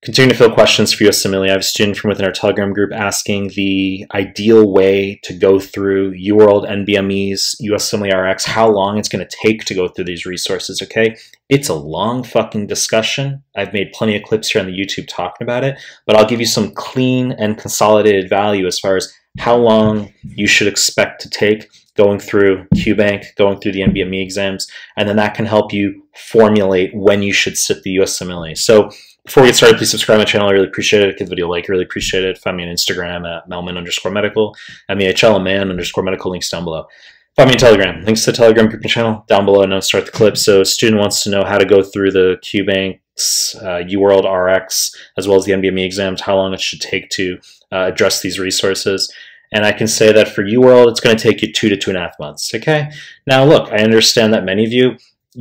Continuing to fill questions for USMLE, I have a student from within our Telegram group asking the ideal way to go through UWorld, NBMEs, USMLE RX, how long it's going to take to go through these resources, okay? It's a long fucking discussion. I've made plenty of clips here on the YouTube talking about it, but I'll give you some clean and consolidated value as far as how long you should expect to take going through QBank, going through the NBME exams, and then that can help you formulate when you should sit the USMLE. So before we get started, please subscribe to my channel. I really appreciate it. Give the video a like. I really appreciate it. Find me on Instagram at mehlman_medical, mehlman_medical. Links down below. Find me on Telegram. Links to the Telegram group and channel down below. And I'll start the clip. So a student wants to know how to go through the QBanks, UWorld RX, as well as the NBME exams, how long it should take to address these resources. And I can say that for UWorld, it's going to take you 2 to 2.5 months, okay? Now, look, I understand that many of you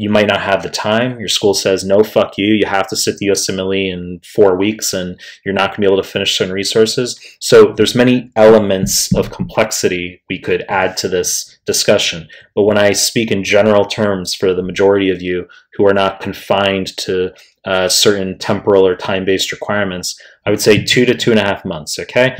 might not have the time. Your school says, no, fuck you. You have to sit the USMLE in 4 weeks and you're not going to be able to finish certain resources. So there's many elements of complexity we could add to this discussion. But when I speak in general terms for the majority of you who are not confined to certain temporal or time-based requirements, I would say 2 to 2.5 months, okay?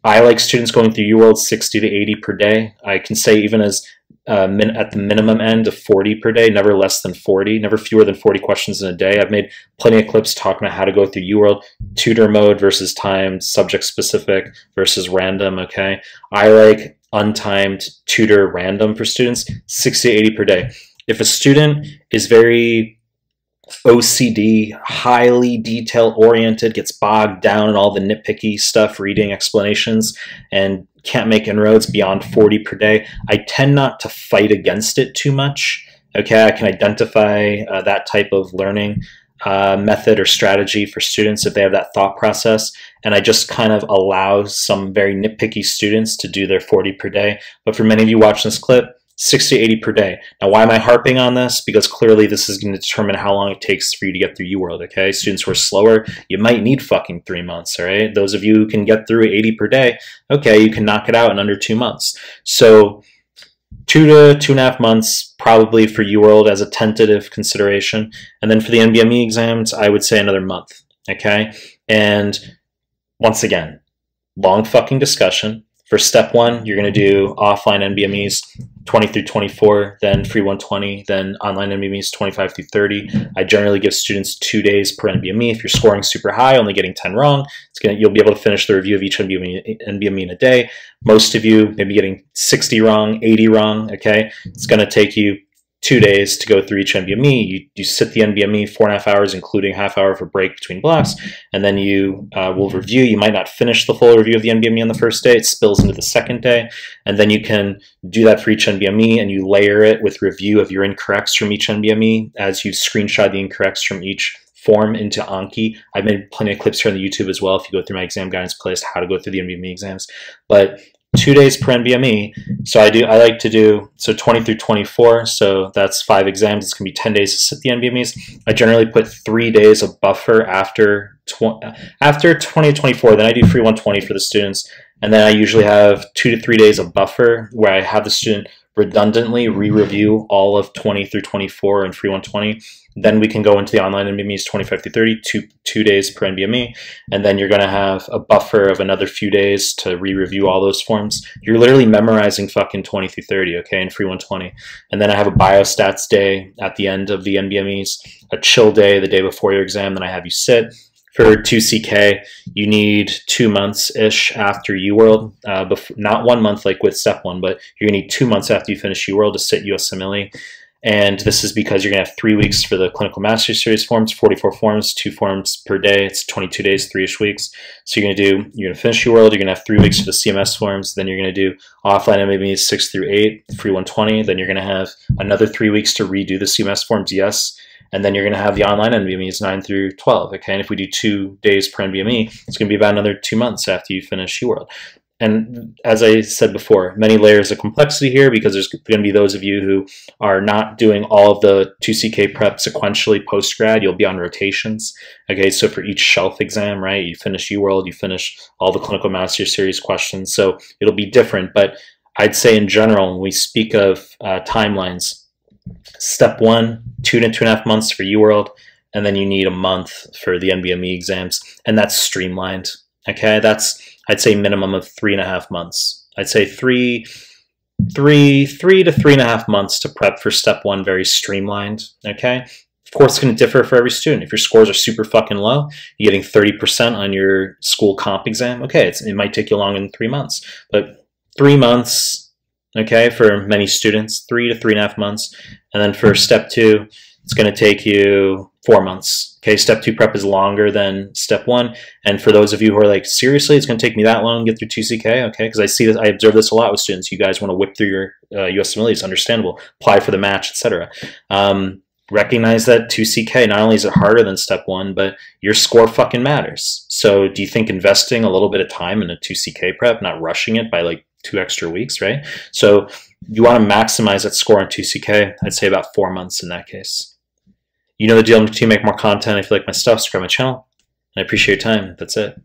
I like students going through UWorld 60 to 80 per day. I can say even as at the minimum end of 40 per day, never less than 40, never fewer than 40 questions in a day. I've made plenty of clips talking about how to go through UWorld, tutor mode versus timed, subject specific versus random, okay? I like untimed tutor random for students, 60 to 80 per day. If a student is very OCD, highly detail-oriented, gets bogged down in all the nitpicky stuff, reading explanations, and can't make inroads beyond 40 per day, I tend not to fight against it too much. Okay, I can identify that type of learning method or strategy for students if they have that thought process, and I just kind of allow some very nitpicky students to do their 40 per day. But for many of you watching this clip, 60 to 80 per day. Now, why am I harping on this? Because clearly this is going to determine how long it takes for you to get through UWorld, okay? Students who are slower, you might need fucking 3 months, all right? Those of you who can get through 80 per day, okay, you can knock it out in under 2 months. So 2 to 2.5 months probably for UWorld as a tentative consideration. And then for the NBME exams, I would say another month, okay? And once again, long fucking discussion. For step 1, you're going to do offline NBMEs 20 through 24, then free 120, then online NBMEs 25 through 30. I generally give students 2 days per NBME. If you're scoring super high, only getting 10 wrong, you'll be able to finish the review of each NBME in a day. Most of you may be getting 60 wrong, 80 wrong, okay? It's going to take you 2 days to go through each NBME. You sit the NBME 4.5 hours, including half hour for break between blocks, and then you will review. You might not finish the full review of the NBME on the first day. It spills into the second day, and then you can do that for each NBME, and you layer it with review of your incorrects from each NBME as you screenshot the incorrects from each form into Anki. I've made plenty of clips here on the YouTube as well if you go through my exam guidance playlist, how to go through the NBME exams. But 2 days per NBME. So I like to do 20 through 24. So that's 5 exams. It's gonna be 10 days to sit the NBMEs. I generally put 3 days of buffer after 20 to 24. Then I do free 120 for the students, and then I usually have 2 to 3 days of buffer where I have the student redundantly re-review all of 20 through 24 and free 120. Then we can go into the online NBMEs 25 through 30, two days per NBME, and then you're going to have a buffer of another few days to re-review all those forms. You're literally memorizing fucking 20 through 30, okay, and free 120. And then I have a biostats day at the end of the NBMEs, a chill day the day before your exam, then I have you sit. For 2CK, you need 2 months-ish after UWorld, not 1 month like with step 1, but you're going to need 2 months after you finish UWorld to sit USMLE. And this is because you're going to have 3 weeks for the Clinical Mastery Series forms, 44 forms, 2 forms per day. It's 22 days, 3-ish weeks. So you're going to finish UWorld, you're going to have 3 weeks for the CMS forms, then you're going to do offline NBMEs 6 through 8, free 120, then you're going to have another 3 weeks to redo the CMS forms, yes. And then you're going to have the online NBMEs 9 through 12, okay? And if we do 2 days per NBME, it's going to be about another 2 months after you finish UWorld. And as I said before, many layers of complexity here because there's going to be those of you who are not doing all of the 2CK prep sequentially post-grad. You'll be on rotations, okay? So for each shelf exam, right, you finish UWorld, you finish all the Clinical Mastery Series questions. So it'll be different, but I'd say in general, when we speak of timelines, step 1, 2 to 2.5 months for UWorld, and then you need a month for the NBME exams, and that's streamlined. Okay, that's, I'd say, minimum of 3.5 months. I'd say three to 3.5 months to prep for step one, very streamlined. Okay, of course it's going to differ for every student. If your scores are super fucking low, you're getting 30% on your school comp exam. Okay, it might take you longer than 3 months, but 3 months, okay, for many students, 3 to 3.5 months. And then for step two, it's going to take you 4 months. Okay, step two prep is longer than step one. And for those of you who are like, seriously, it's going to take me that long to get through 2CK, okay, because I see this, I observe this a lot with students. You guys want to whip through your USMLE, it's understandable, apply for the match, etc. Recognize that 2CK, not only is it harder than step one, but your score fucking matters. So do you think investing a little bit of time in a 2CK prep, not rushing it by like 2 extra weeks, right? So you want to maximize that score on 2CK. I'd say about 4 months in that case. You know the deal. I'm going to make more content. If you like my stuff, subscribe to my channel. And I appreciate your time. That's it.